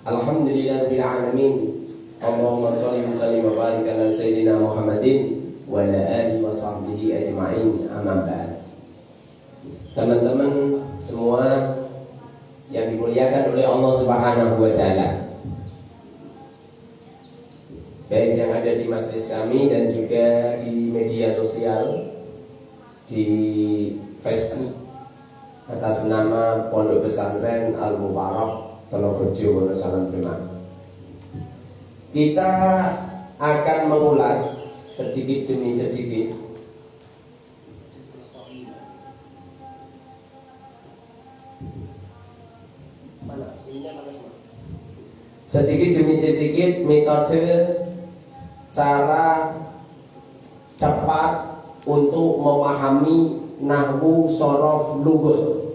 Alhamdulillahirabbil alamin. Allahumma shalli wa sallim wa barik ala sayyidina Muhammadin wa ala alihi wa sahbihi ajma'in. Amma ba'd. Teman-teman semua yang dimuliakan oleh Allah Subhanahu wa taala, baik yang ada di majelis kami dan juga di media sosial, di Facebook atas nama Pondok Pesantren Al-Mubarak Tolokojo Wonosalam Demak. Kita akan mengulas sedikit demi sedikit metode cara cepat untuk memahami nahwu, shorof, lughut.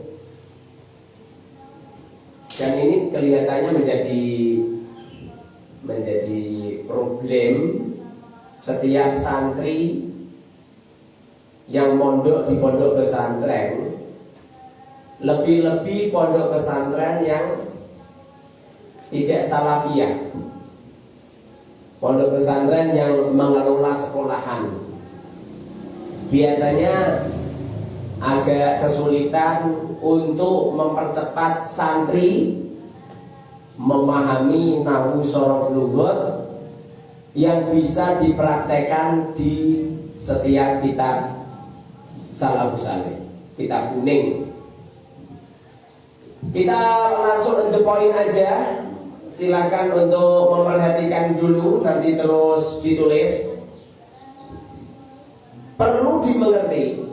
Dan ini kelihatannya menjadi problem setiap santri yang mondok di pondok pesantren, lebih-lebih pondok pesantren yang tidak salafiyah, pondok pesantren yang mengelola sekolahan, biasanya agak kesulitan untuk mempercepat santri memahami nahwu, shorof, lughut yang bisa dipraktekkan di setiap kitab salafus saleh, kitab kuning. Kita langsung into point aja. Silakan untuk memperhatikan dulu, nanti terus ditulis. Perlu dimengerti,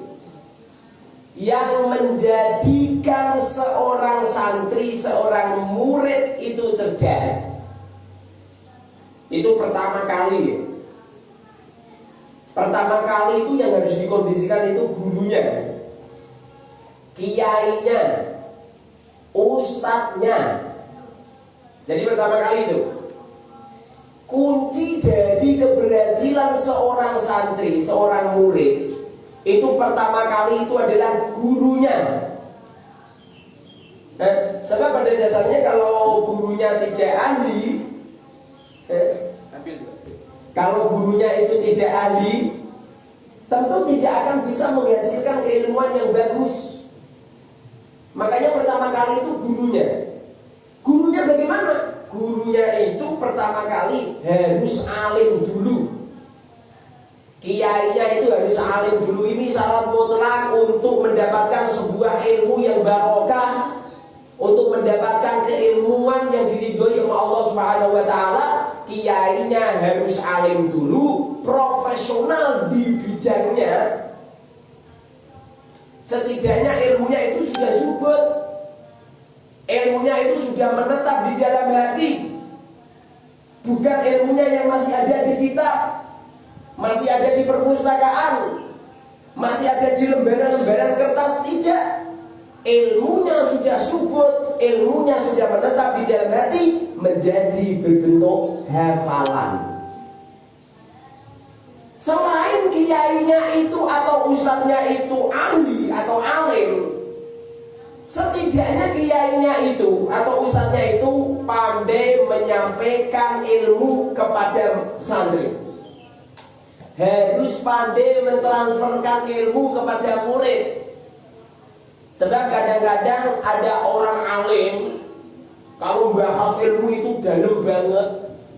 yang menjadikan seorang santri, seorang murid itu cerdas, itu pertama kali itu yang harus dikondisikan itu gurunya, kiainya, ustadznya. Jadi pertama kali itu kunci dari keberhasilan seorang santri, seorang murid, itu pertama kali itu adalah gurunya. Sebab pada dasarnya kalau gurunya tidak ahli, kalau gurunya itu tidak ahli, tentu tidak akan bisa menghasilkan keilmuan yang bagus. Makanya pertama kali itu gurunya. Gurunya bagaimana? Gurunya itu pertama kali harus alim dulu. Kiainya itu harus alim dulu. Ini syarat mutlak untuk mendapatkan sebuah ilmu yang barokah, untuk mendapatkan keilmuan yang diridhoi oleh Allah Subhanahu wa taala. Kiainya harus alim dulu, profesional di bidangnya. Setidaknya ilmunya itu sudah subur, ilmunya itu sudah menetap di dalam hati, bukan ilmunya yang masih ada di kitab, masih ada di perpustakaan, masih ada di lembaran-lembaran kertas. Tidak, ilmunya sudah subur, ilmunya sudah menetap di dalam hati, menjadi berbentuk hafalan. Selain kiainya itu atau ustadznya itu ahli atau alim, setidaknya kiainya itu atau ustadznya itu pandai menyampaikan ilmu kepada santri, harus pandai mentransferkan ilmu kepada murid. Sebab kadang-kadang ada orang alim, kalau bahas ilmu itu dalam banget,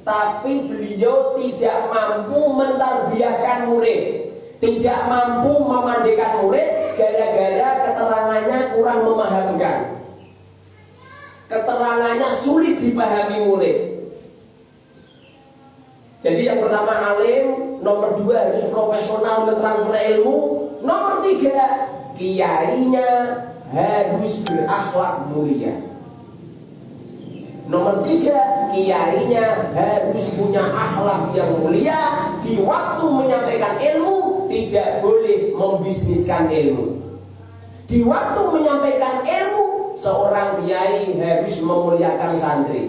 tapi beliau tidak mampu mentarbiyahkan murid, tidak mampu memandikan murid, gara-gara keterangannya kurang memahamkan, keterangannya sulit dipahami murid. Jadi yang pertama alim, nomor dua harus profesional mentransfer ilmu, nomor tiga kiainya harus berakhlak mulia. Nomor tiga, kiainya harus punya akhlak yang mulia. Di waktu menyampaikan ilmu tidak boleh membisniskan ilmu. Di waktu menyampaikan ilmu, seorang kiai harus memuliakan santri.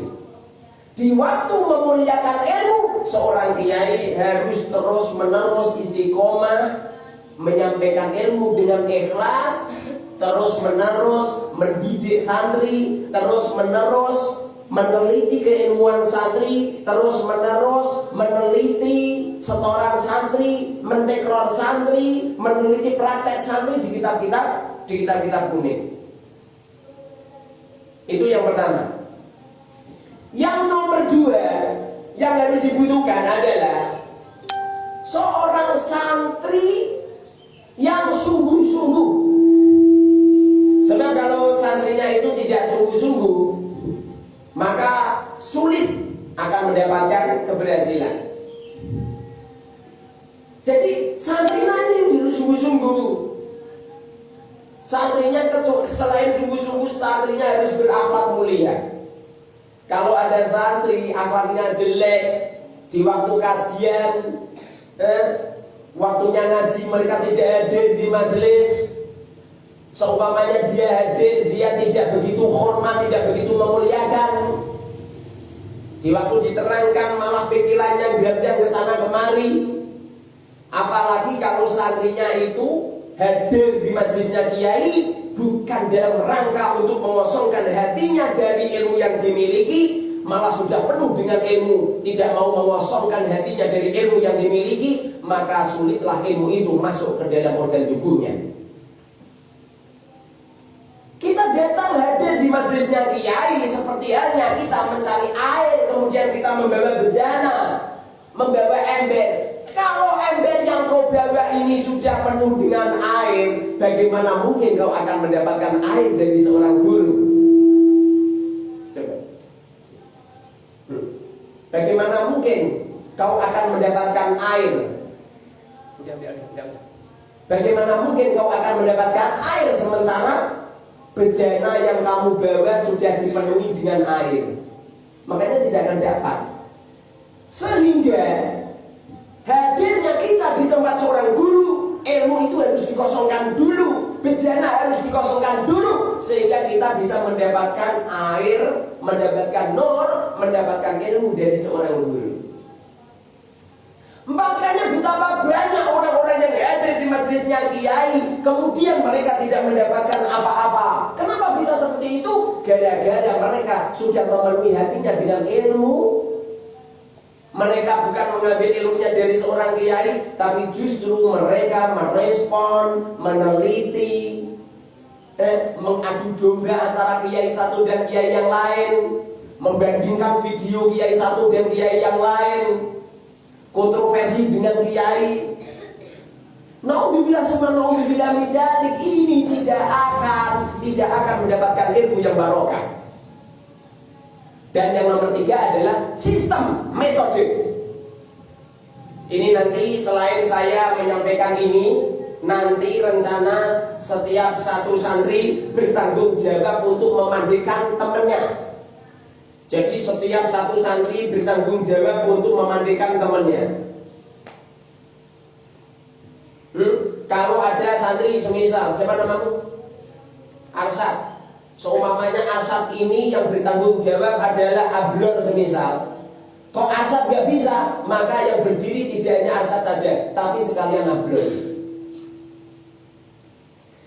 Di waktu memuliakan ilmu, seorang kiai harus terus-menerus istiqomah menyampaikan ilmu dengan ikhlas, terus-menerus mendidik santri, terus-menerus meneliti keilmuan santri, terus menerus meneliti setoran santri, mentekror santri, meneliti praktek santri di kitab-kitab kuning. Itu yang pertama. Yang nomor dua yang harus dibutuhkan adalah seorang santri yang sungguh-sungguh. Sebab kalau santrinya itu tidak sungguh-sungguh, maka sulit akan mendapatkan keberhasilan. Jadi santrinya ini harus sungguh-sungguh. Santrinya selain sungguh-sungguh, santrinya harus berakhlak mulia. Kalau ada santri akhlaknya jelek, di waktu kajian, waktunya ngaji mereka tidak hadir di majelis, seumpamanya dia hadir, dia tidak begitu hormat, tidak begitu memuliakan. Di waktu diterangkan malah pikirannya berjam ke sana kemari. Apalagi kalau santrinya itu hadir di majelisnya kiai bukan dalam rangka untuk mengosongkan hatinya dari ilmu yang dimiliki, malah sudah penuh dengan ilmu, tidak mau mengosongkan hatinya dari ilmu yang dimiliki, maka sulitlah ilmu itu masuk ke dalam organ tubuhnya. Kita datang hadir di majelisnya kiai seperti halnya kita mencari air, kemudian kita membawa bejana, membawa ember. Kalau ember yang kau bawa ini sudah penuh dengan air, bagaimana mungkin kau akan mendapatkan air dari seorang guru? Coba. Bagaimana mungkin kau akan mendapatkan air? Bagaimana mungkin kau akan mendapatkan air sementara bejana yang kamu bawa sudah dipenuhi dengan air? Makanya tidak akan dapat. Sehingga hadirnya kita di tempat seorang guru, ilmu itu harus dikosongkan dulu, bejana harus dikosongkan dulu, sehingga kita bisa mendapatkan air, mendapatkan nur, mendapatkan ilmu dari seorang guru. Makanya betapa banyak orang-orang yang hadir di majelisnya kiai, kemudian mereka tidak mendapatkan apa-apa. Kenapa bisa seperti itu? Gara-gara mereka sudah memenuhi hatinya dengan ilmu. Mereka bukan mengambil ilmunya dari seorang kiai, tapi justru mereka merespon, meneliti, mengadu domba antara kiai satu dan kiai yang lain, membandingkan video kiai satu dan kiai yang lain, kontroversi dengan kiai. Naudzubillah summa naudzubillah min dzalik, ini tidak akan mendapatkan ilmu yang barokah. Dan yang nomor tiga adalah sistem, metode. Ini nanti selain saya menyampaikan ini, nanti rencana setiap satu santri bertanggung jawab untuk memandikan temannya. Jadi setiap satu santri bertanggung jawab untuk memandikan temannya. Kalau ada santri semisal, siapa namamu? Arsyad. Seumpamanya Arsyad ini yang bertanggung jawab adalah Ablon semisal. Kok Arsyad gak bisa, maka yang berdiri tidak hanya Arsyad saja, tapi sekalian Ablon.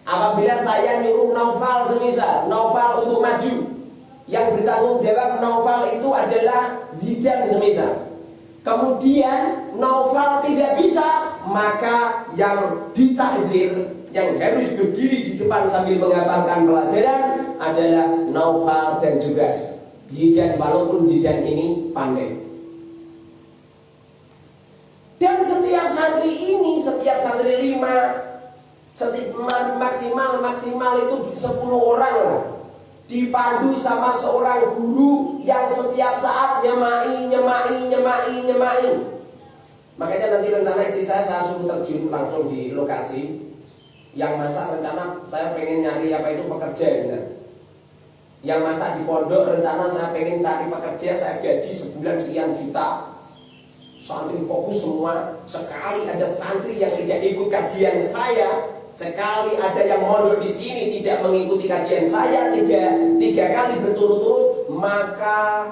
Apabila saya nyuruh Naufal semisal, Naufal untuk maju, yang bertanggung jawab Naufal itu adalah Zidan semisal. Kemudian Naufal tidak bisa, maka yang ditakzir, yang harus berdiri di depan sambil mengamalkan pelajaran adalah Naufal dan juga Zidan, walaupun Zidan ini pandai. Dan setiap santri ini, setiap santri 5, maksimal itu 10 orang lah, dipandu sama seorang guru yang setiap saat nyemai. Makanya nanti rencana istri saya suruh terjun langsung di lokasi. Yang masak rencana saya pengen nyari pekerja ya. Yang masak di pondok rencana saya pengen cari pekerja, saya gaji sebulan sekian juta. Santri fokus semua. Sekali ada santri yang tidak ikut kajian saya, sekali ada yang mondok di sini tidak mengikuti kajian saya tiga kali berturut-turut, maka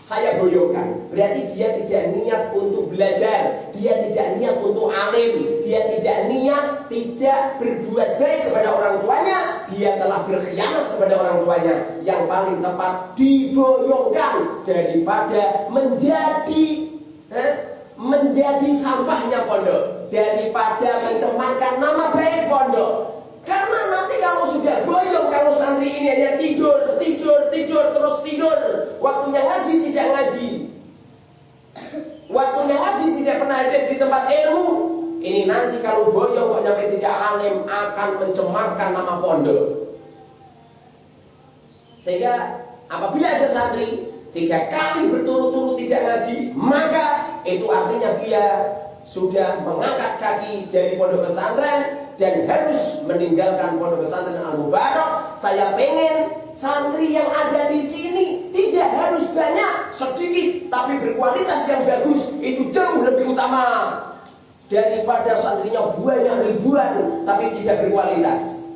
saya boyongkan. Berarti dia tidak niat untuk belajar, dia tidak niat untuk alim, dia tidak niat tidak berbuat baik kepada orang tuanya, dia telah berkhianat kepada orang tuanya. Yang paling tepat diboyongkan daripada menjadi sampahnya pondok, daripada mencemarkan nama baik pondok. Karena nanti kalau sudah boyong, kalau santri ini hanya tidur, terus tidur, waktunya ngaji tidak ngaji, waktunya ngaji tidak pernah hadir di tempat ilmu, ini nanti kalau boyong kok nyampe tidak alim akan mencemarkan nama pondok. Sehingga apabila ada santri 3 kali berturut-turut tidak ngaji, maka itu artinya dia sudah mengangkat kaki dari pondok pesantren dan harus meninggalkan pondok pesantren Al-Mubarak. Saya pengen santri yang ada di sini tidak harus banyak, sedikit tapi berkualitas yang bagus. Itu jauh lebih utama daripada santrinya banyak ribuan tapi tidak berkualitas.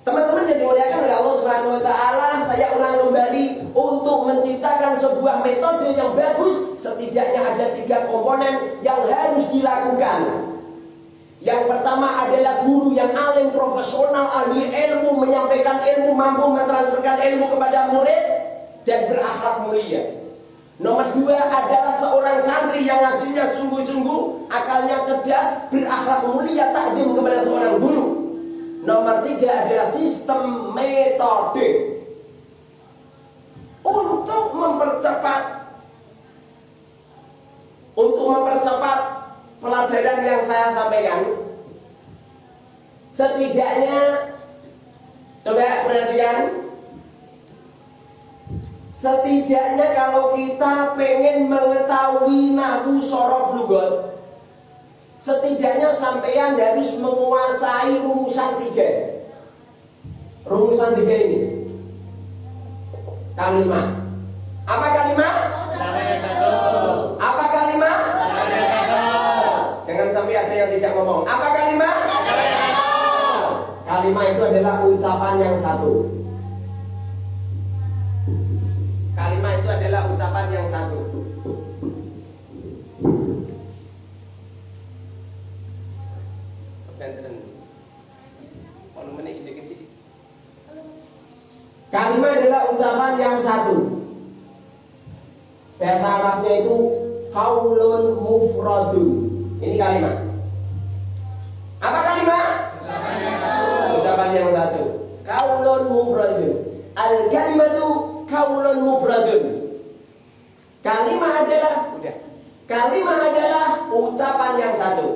Teman-teman yang dimuliakan oleh Allah Subhanahu wa taala, saya ulang kembali, untuk menciptakan sebuah metode yang bagus setidaknya ada 3 komponen yang harus dilakukan. Yang pertama adalah guru yang alim, profesional, ahli ilmu, menyampaikan ilmu, mampu mentransferkan ilmu kepada murid dan berakhlak mulia. Nomor 2 adalah seorang santri yang ngajinya sungguh-sungguh, akalnya cerdas, berakhlak mulia, takdim kepada seorang guru. Nomor 3 adalah sistem metode untuk mempercepat pelajaran yang saya sampaikan. Setidaknya, coba perhatikan, setidaknya kalau kita pengen mengetahui nahwu sorof lugot, setidaknya sampean harus menguasai rumusan 3. Rumusan 3 ini kalimat. Apa kalimat? Apa kalimat? Jangan sampai ada yang tidak ngomong. Apa kalimat? Kalimat itu adalah ucapan yang satu. Kalimat itu adalah ucapan yang satu. Kalimat adalah ucapan yang satu. Bahasa Arabnya itu qaulun mufradun. Ini kalimat. Apa kalimat? Ucapan yang satu. Qaulun mufradun. Al-kalimatu qaulun mufradun. Kalimat adalah ucapan yang satu.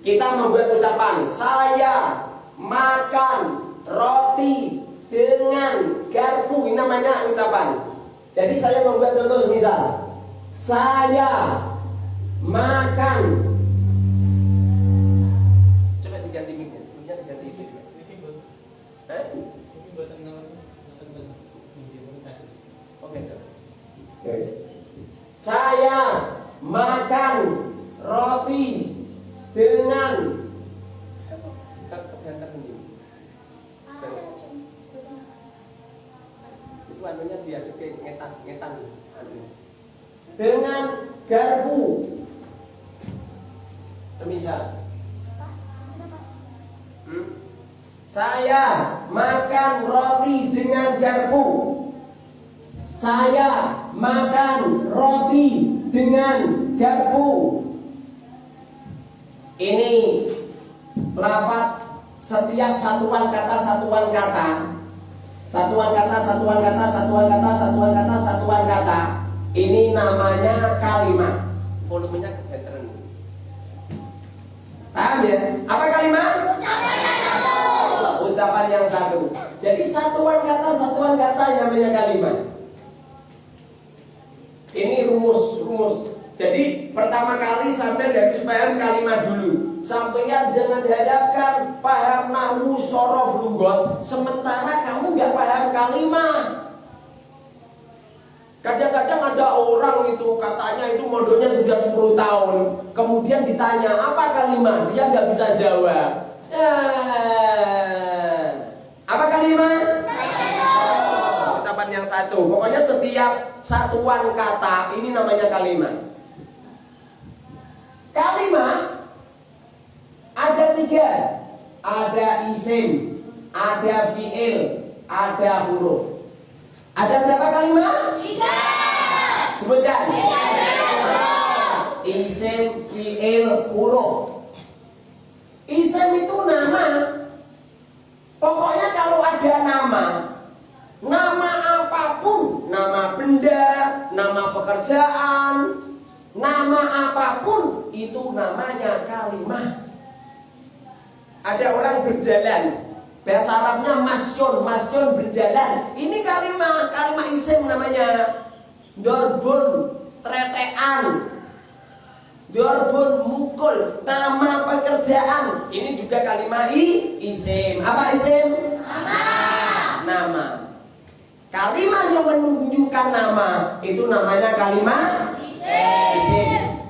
Kita membuat ucapan, saya makan roti dengan garpu, ini namanya ucapan. Jadi saya membuat contoh semisal, saya makan. Coba diganti mic-nya, mic-nya diganti itu. Oke, guys. Saya makan roti dengan itu anunya diaduk kayak ngetan dengan garpu. Semisal saya makan roti dengan garpu. Saya makan roti dengan garpu. Ini lafaz setiap satuan kata, satuan kata. Ini namanya kalimat. Volumenya kebetulan. Paham ya? Apa kalimat? Ucapan yang satu. Jadi satuan kata namanya kalimat. Ini rumus. Jadi pertama kali sampai harus paham kalimat dulu. Sampeyan jangan harapkan paham nahwu sorof lugot sementara kamu nggak paham kalimat. Kadang-kadang ada orang itu katanya itu mondoknya sudah 10 tahun, kemudian ditanya apa kalimat, dia nggak bisa jawab. Apa kalimat? Ucapan yang yang satu. Pokoknya setiap satuan kata ini namanya kalimat. Kalimat ada 3. Ada isim, ada fi'il, ada huruf. Ada berapa kalimat? 3. Sebutkan. 3. Isim, fi'il, huruf. Isim itu nama. Pokoknya kalau ada nama apapun, nama benda, nama pekerjaan, nama apapun itu namanya kalimat. Ada orang berjalan, bahasa Arabnya masyon berjalan. Ini kalimat isim namanya. Dorbun, tretean, dorbun, mukul, nama pekerjaan. Ini juga kalimat isim. Apa isim? Nama. Kalimat yang menunjukkan nama itu namanya kalimat isim.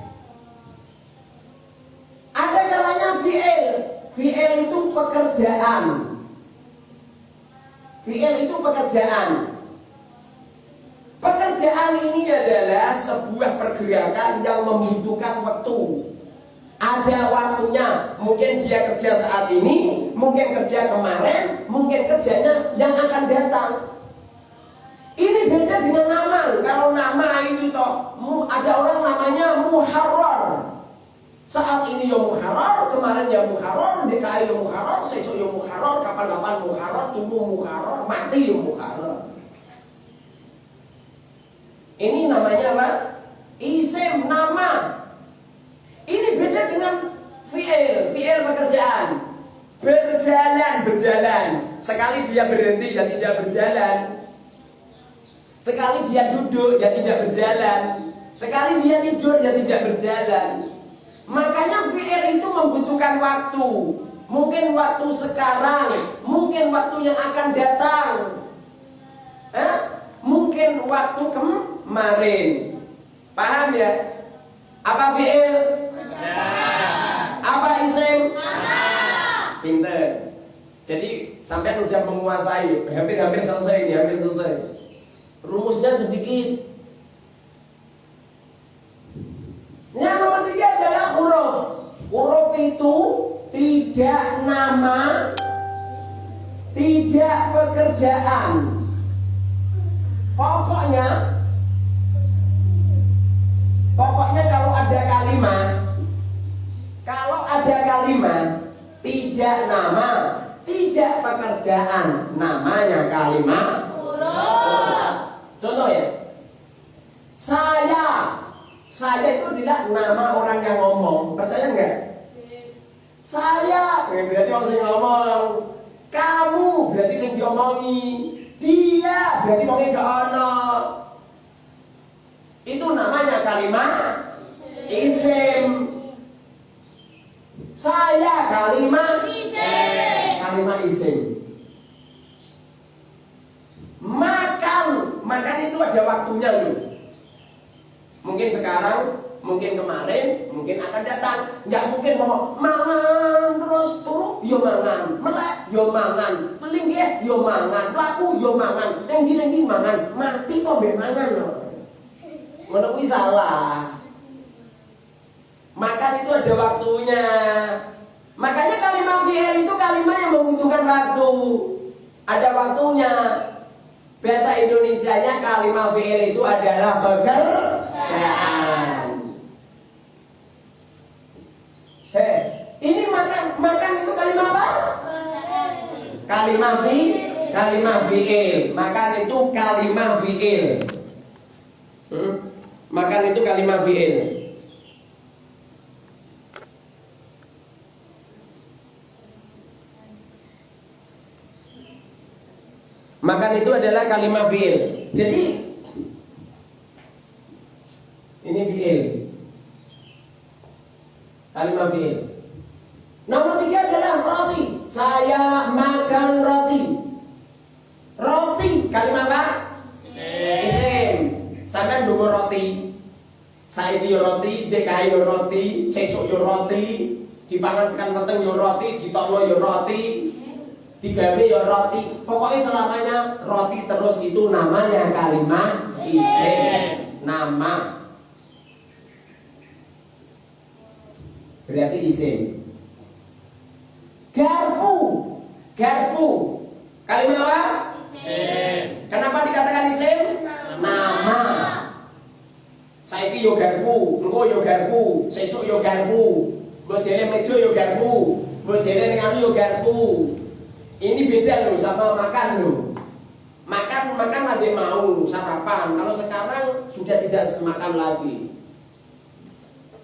Ada kalanya fi'il. Fi'il itu pekerjaan. Fi'il itu pekerjaan. Pekerjaan ini adalah sebuah pergerakan yang membutuhkan waktu. Ada waktunya. Mungkin dia kerja saat ini, mungkin kerja kemarin, mungkin kerjanya yang akan datang. Ini beda dengan nama. Kalau nama itu toh, ada orang namanya Muharrar. Saat ini ya Muharrar, kemarin ya Muharrar, DKI ya Muharrar, sesuk ya Muharrar, kapan-kapan Muharrar, tumbuh Muharrar, mati ya Muharrar. Ini namanya apa? Isim, nama. Ini beda dengan fi'il. Fi'il pekerjaan. Berjalan. Sekali dia berhenti, ya tidak berjalan. Sekali dia duduk, ya tidak berjalan. Sekali dia tidur, ya tidak berjalan. Makanya fi'il itu membutuhkan waktu. Mungkin waktu sekarang, mungkin waktu yang akan datang. Mungkin waktu kemarin. Paham ya? Apa fi'il? Apa isim? Pinter. Jadi sampai udah menguasai. Hampir selesai ini, hampir selesai. Rumusnya sedikit. Yang nomor 3 adalah huruf. Huruf itu tidak nama, tidak pekerjaan. Pokoknya kalau ada kalimat tidak nama, tidak pekerjaan, namanya kalimat huruf. Contoh ya, saya itu tidak nama orang yang ngomong. Percaya enggak? Saya berarti orang yang ngomong. Kamu berarti yang diomongi. Dia berarti ngomongnya gak ono. Itu namanya kalimat isim. Saya kalimat isim. Makan itu ada waktunya loh. Mungkin sekarang, mungkin kemarin, mungkin akan datang. Nggak mungkin mau mangan terus turu, yo mangan, melek, yo mangan, telinggih, yo mangan, laku, yo mangan, tinggi mangan, mati kok mbek mangan loh. Menurut salah. Makan itu ada waktunya. Makanya kalimat fi'il itu kalimat yang membutuhkan waktu. Ada waktunya. Bahasa Indonesianya kalimat fi'il itu adalah pekerjaan. Ini makan itu kalimat apa? Kalimat fi'il. Makan itu kalimat fi'il. Makan itu kalimat fi'il. Makan itu adalah kalimat fi'il. Jadi ini fi'il. Kalimat fi'il. Nomor 3 adalah roti. Saya makan roti. Roti kalimat apa? Isim. Sampai dulu roti. Saya yo roti, DKI yo roti, sesuk yo roti, dipangan pekan peteng yo roti, ditokno yo roti. digawe ya roti. Pokoknya selamanya roti terus itu namanya kalimat isim. Nama berarti isim. Garpu, garpu kalimat apa? Isim. Kenapa dikatakan isim? Nama. Saiki yo garpu, engko yo garpu, sesuk yo garpu, modele meja yo garpu, modele ning anu yo garpu. Ini beda loh sama makan loh. Makan nanti mau sarapan. Kalau sekarang sudah tidak makan lagi.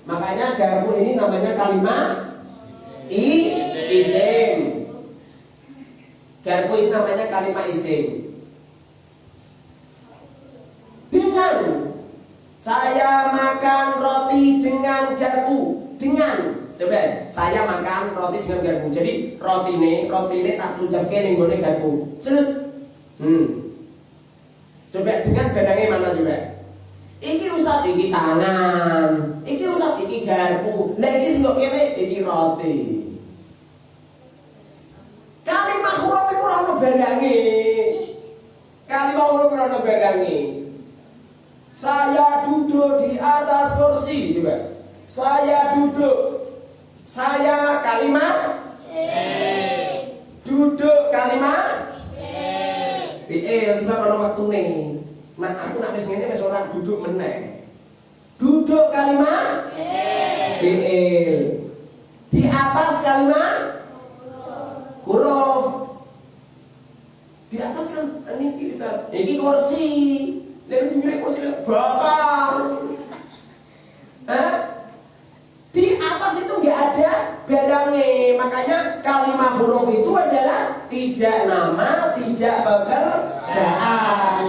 Makanya garpu ini namanya kalimat isim. Garpu ini namanya kalimat isim. Dengan saya makan roti dengan garpu. Dengan, coba saya makan roti dengan garpu. Jadi roti ini tak tuncapke ning gone garpu. Cerut. Coba dengan gadangnya mana coba? Iki Ustaz iki tangan. Iki Ustaz iki garpu. Lah iki sing kok kene iki roti. Kalimat huruf iku ora ono barange. Kalimat huruf ora ono barange. Saya duduk di atas kursi coba. Saya duduk. Saya kalimat duduk kalimat sebab ana waktune. Nah, aku nak wis ngene wis ora duduk meneh. Duduk kalimat di atas kalimat huruf. Di atas kan ini kita. Iki kursi. Lalu pinggir kursi bakar. Di atas itu nggak ada barangnya. Makanya kalimat huruf itu adalah tidak nama, tidak pekerjaan.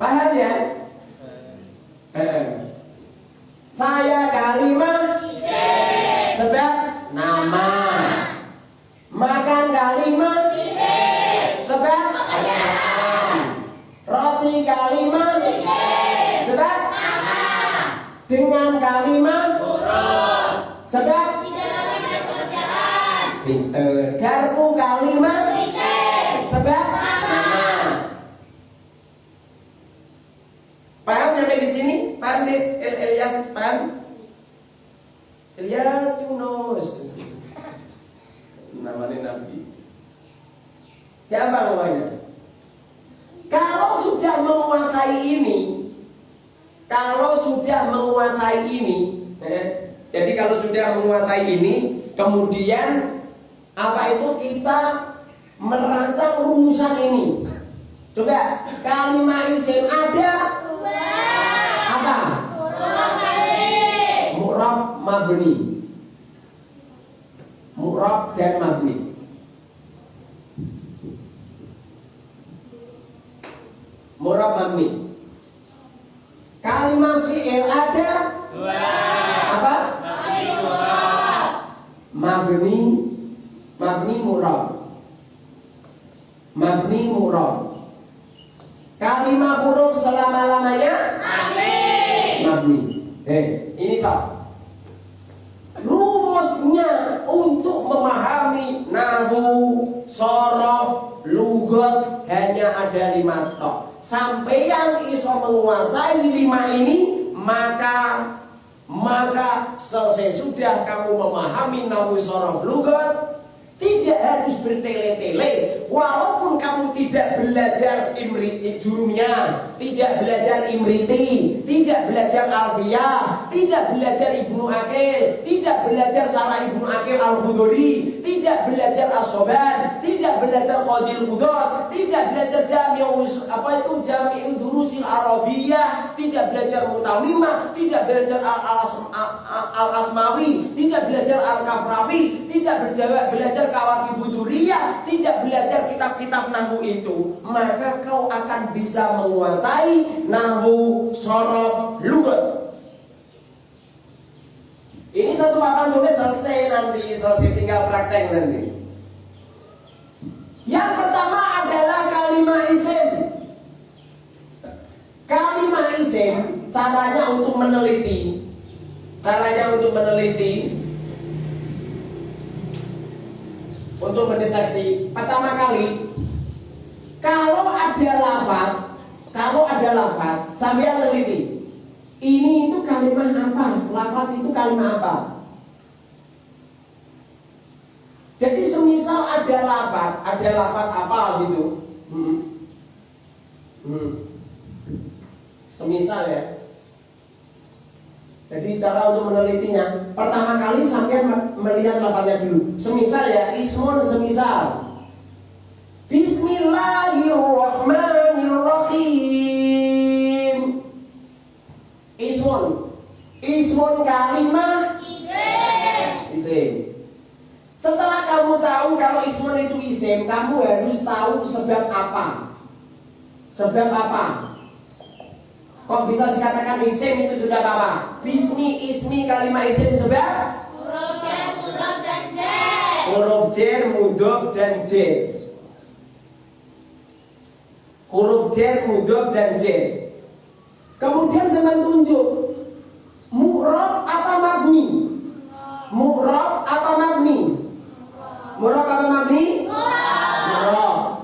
Paham ya? Saya kalimat sebab nama. Makan kalimat sebab pekerjaan. Roti kalimat sebab nama. Dengan kalimat huruf sebab tidak pekerjaan. Pinter. Garpu kalimat sebab nama. Paham sampai di sini? Paham deh, Ilyas? Paham? Ilyas Yunus. Namanya Nabi. Ya apa namanya? Kalau sudah menguasai ini, jadi kalau sudah menguasai ini, kemudian apa itu kita merancang rumusan ini. Coba kalimat isim ada apa? Mu'rab mabni. Mu'rab dan mabni. Mu'rab mabni. Kalimat fi'il ada apa? Mabni mu'rab. Mabni mu'rab. Kalimat huruf selama-lamanya mabni. Ini tak rumusnya untuk memahami nahwu, shorof, lughat hanya ada 5 tok. Sampai yang iso menguasai 5 ini, maka selesai sudah kamu memahami nahwu, shorof, lughat. Tidak harus bertele-tele. Walaupun kamu tidak belajar jurumnya, tidak belajar imriti, tidak belajar alfiyah, tidak belajar Ibnu Aqil, tidak belajar Syarah Ibnu Aqil al-Hudhuri, tidak belajar as-Soban, tidak belajar Qadil Qudot, tidak belajar Jami'u Durusil Arabiyah, tidak belajar Mutamimah, tidak belajar Al-Asmawi, tidak belajar Al-Kafrawi, tidak belajar Kawakibud Duriyah, tidak belajar kitab-kitab nahwu itu, maka kau akan bisa menguasai nahwu, shorof, lughat. Ini satu papan tulis selesai tinggal praktek nanti. Yang pertama adalah kalimat isim. Kalimat isim caranya untuk meneliti. untuk mendeteksi. Pertama kali, kalau ada lafaz, sambil teliti. Ini itu kalimat apa? Lafaz itu kalimat apa? Jadi semisal ada lafaz apa gitu. Semisal ya. Jadi cara untuk menelitinya, pertama kali sampai melihat lafaznya dulu. Semisal ya, ismun semisal. Bismillahirrahmanirrahim. Ismun kalimah isim. Setelah kamu tahu kalau ismun itu isim, kamu harus tahu sebab apa. Sebab apa? Kok bisa dikatakan isim itu sebab apa? Ismi kalimah isim sebab huruf jar, mudhof dan jar. Huruf jar, mudhof dan jar. Kemudian zaman tunjuk mu'rab apa mabni? Mu'rab apa mabni? Mu'rab apa mabni? Mu'rab.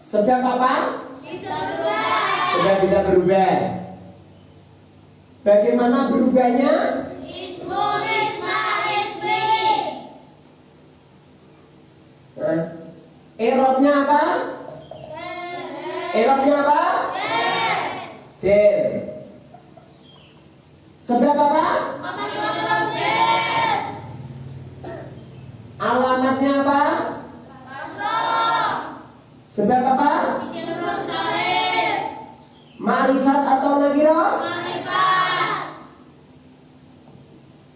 Sebab apa? Sudah bisa berubah. Bagaimana berubahnya? I'rabnya apa? I'rabnya apa? Jar. Sebab apa? Alamatnya apa? Sebab apa? Ma'rifat atau nakirah?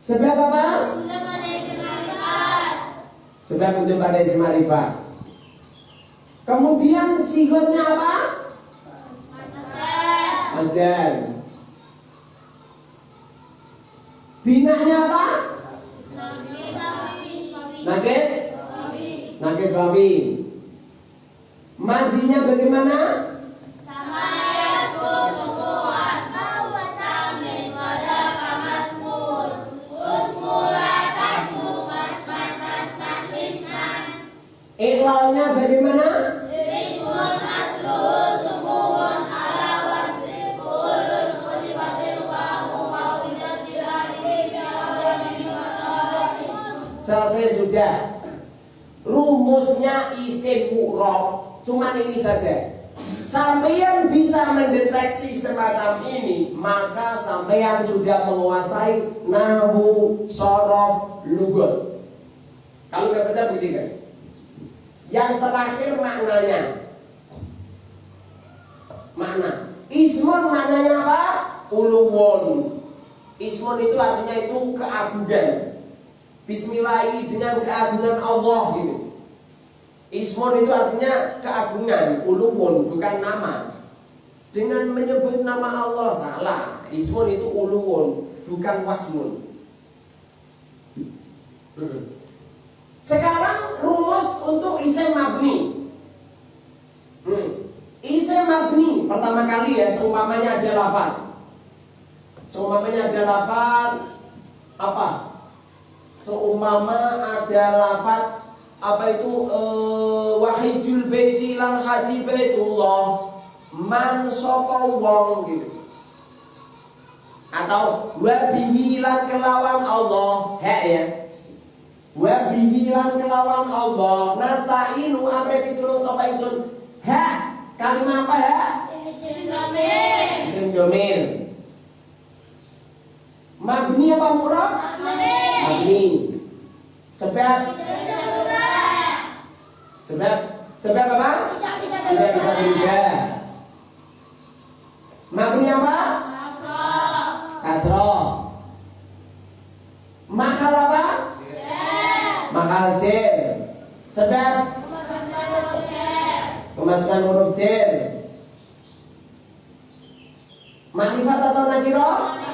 Sebab apa? Sebab untuk pada isim ma'rifat. Kemudian sigotnya apa? Masdar. Binanya apa? Nakis wawi. Madinya bagaimana? Iklalnya bagaimana? Selesai sudah. Rumusnya isim mu'rab cuman ini saja. Sampeyan bisa mendeteksi semacam ini, maka sampeyan sudah menguasai nahwu, shorof, lugat. Kalau udah baca begitu kan? Yang terakhir maknanya. Makna. Ismun maknanya apa? Uluwun. Ismun itu artinya itu keagungan. Bismillahi dengan keagungan Allah gitu. Ismun itu artinya keagungan, uluwun bukan nama. Dengan menyebut nama Allah salah. Ismun itu uluwun bukan wasmun. Sekarang rumus untuk isim mabni. Isim mabni pertama kali ya, seumpamanya ada lafaz. Seumpamanya ada lafaz apa? Seumpama ada lafaz apa itu wahijul baiti lan haji baitullah man sapa wong gitu. Atau wabihi lan kelawan Allah, hak ya. Wabihi lan kelawan Allah nasta'inu amre pitulung sapa ingsun. Hak kalimat apa ya? Isim domir. Mabni apa murab? Mabni. Sebab apa? Tidak bisa berubah. Mabni apa? Kasroh. Makal apa? Makal jar. Sebab memasukkan huruf jar. Makrifat atau nakirah?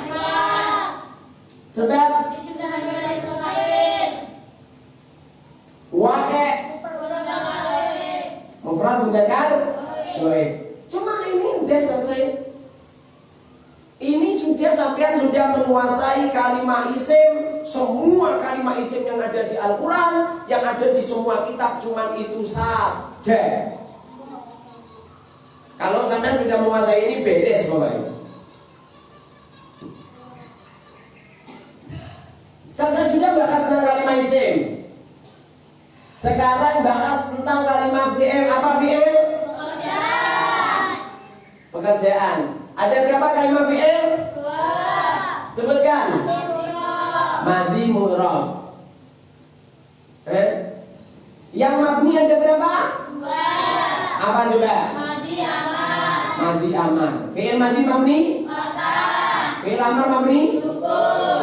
Sebab waqi' mufrad mudzakkar dhaif. Cuma ini udah selesai. Ini sudah sampean sudah menguasai kalimah isim. Semua kalimah isim yang ada di Al-Quran, yang ada di semua kitab, cuman itu saja. Kalau sampai tidak menguasai ini, beres pokoknya. Saya sudah bahas tentang kalimah isim. Sekarang bahas tentang kalimah fi'il. Apa fi'il? Pekerjaan. Ada berapa kalimah fi'il? 2. Sebutkan. Madi, mu'rab. Yang mabni ada berapa? 2. Apa coba? Madi, aman. Madi, aman. Fi'il madi mabni? Fi'il amar mabni?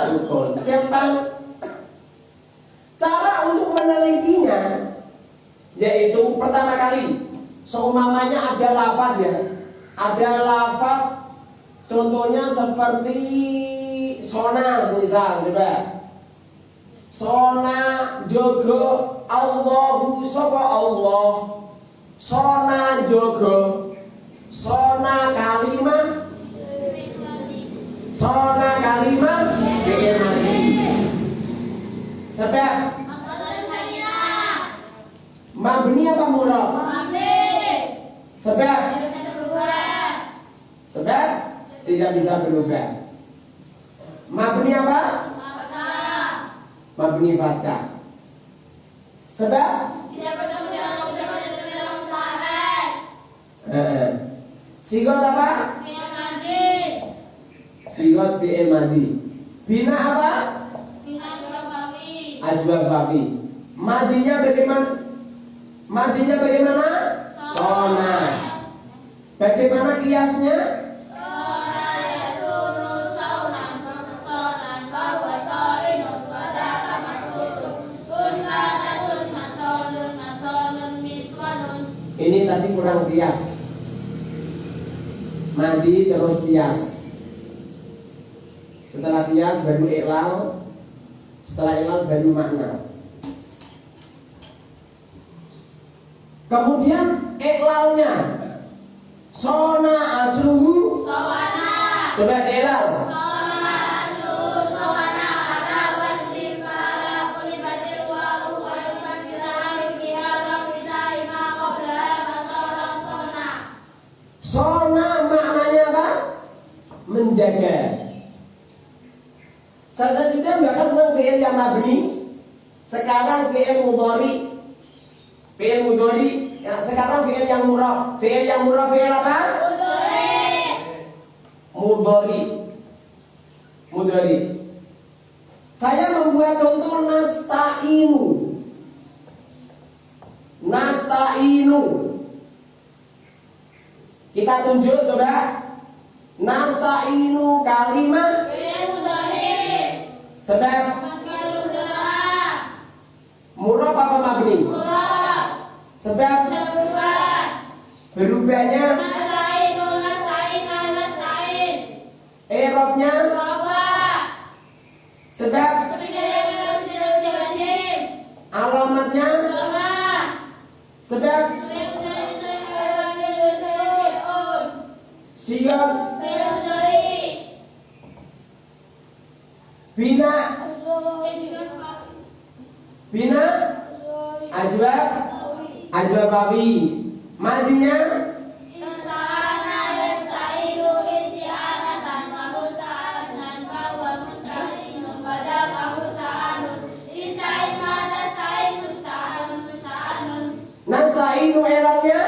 Sukun. Gampang. Cara untuk menelitinya yaitu pertama kali seumpamanya ada lafaz ya. Ada lafaz contohnya seperti sona misal coba. Sona jogo Allahu sapa Allah. Sona jogo. Sona kalimah. Sona kalimah fi'il madi. Sebab mabni apa murad? Sebab tidak bisa berubah. Mabni apa? Mabni fathah. Sebab tidak bertemu dengan ucapan yang termirah mutaharrik. Sigot apa? Fi'il madi. Sigot fi'il madi. Bina apa? Bina ajwab wawi. Madinya bagaimana? Madinya bagaimana? Sona. Bagaimana kiasnya? Sona yasunu saunan sonan bahwa soinun wadaka masurun sunana sun masolun masolun miswanun. Ini tadi kurang kias. Madi terus kias. Setelah kias baru iklal. Setelah iklal baru makna. Kemudian iklalnya sona asluhu sawana. Coba iklal. Sona asluhu sawana ala wajib ala kulibatil wahu wa rufat bita'arif bihada bida'ima qabla masara sona. Sona maknanya apa? Menjaga. Saya sudah bahas tentang fi'il yang mabni. Sekarang fi'il mudhari. Fi'il mudhari. Ya, sekarang fi'il yang murab. Fi'il yang murab fi'il apa? Mudhari. Mudhari. Saya membuat contoh nasta'inu. Nasta'inu. Kita tunjuk coba. Nasta'inu kalimah fi'il mudhari. Sebab murab apa mabni? Murab. Sebab berubahnya i'rabnya sebab alamatnya sebab sigat bina bina ajwab ajwab wawi. Madinya istana yastailu isti'anatan wa musta'anan wa musta'inun pada musta'anun ista'in ma nasta'in musta'anun musta'anun. Nasta'inu eranya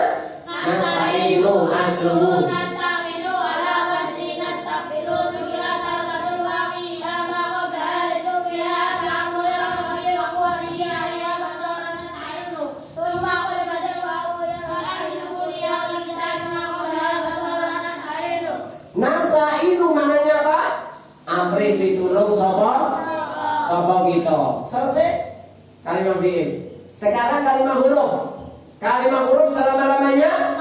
nasta'inu asluhu nasta'inu ala wajni nastafilu bila tarakatul wawi ama qabla itu bila ta'amul rahmati wa quwwatihi ayya basara nasta'inu summa qulbatil wawu ya al-ismuriya wa kisana qala basara nasta'inu. Nasta'inu mananya apa? Amri pitulung sapa? Sapa kita. Selesai kalimat fi'il. Sekarang kalimat huruf. Kalimat huruf selama-lamanya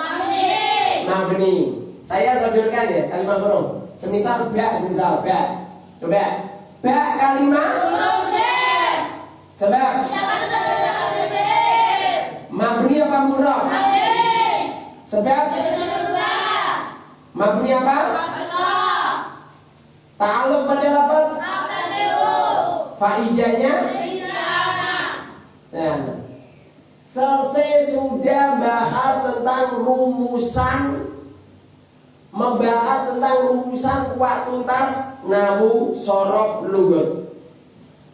mabni. Saya sodorkan ya kalimat huruf. Semisal ba, semisal ba. Coba. Ba kalimat huruf jar. Sebab mabni apa murad? Mabni. Sebab mabni apa? Ta'alluq pada lafaz faidahnya. Nah, selesai sudah bahas tentang rumusan, membahas tentang rumusan kuat tuntas nahwu shorof lugat.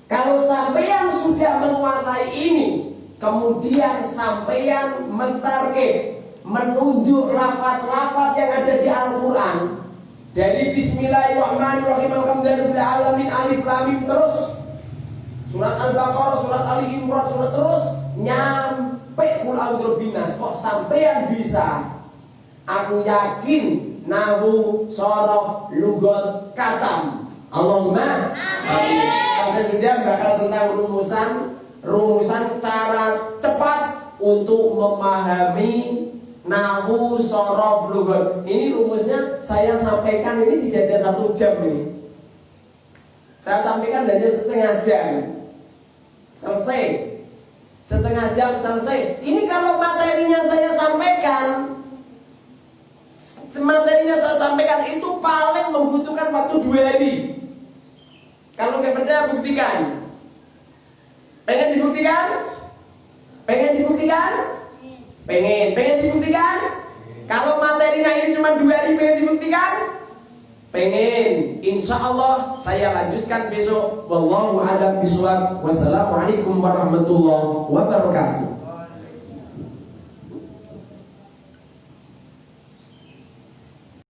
Kalau sampeyan sudah menguasai ini, kemudian sampeyan mentarget, menunjuk lafaz-lafaz yang ada di Al-Quran dari Bismillahirrahmanirrahim alhamdulillahirabbil alamin alif lam mim terus surat Al-Baqarah, surat Ali Imran, surat terus nyampe Qul a'udzu birabbin-nas. Kok sampeyan bisa? Aku yakin nahwu shorof lugat katam. Allahumma amin. Saya sudah bahas tentang rumusan cara cepat untuk memahami nahwu shorof lugat. Ini rumusnya saya sampaikan ini tidak ada 1 jam ini. Saya sampaikan hanya setengah jam. Selesai. Setengah jam selesai. Ini kalau materinya saya sampaikan itu paling membutuhkan waktu 2 hari. Kalau nggak percaya buktikan. Pengen dibuktikan? Pengen dibuktikan? Pengen dibuktikan? Kalau materinya ini cuma 2 hari, pengen dibuktikan? Pengen. Insya Allah saya lanjutkan besok. Wallahu a'lam bishawab. Wassalamualaikum warahmatullahi wabarakatuh.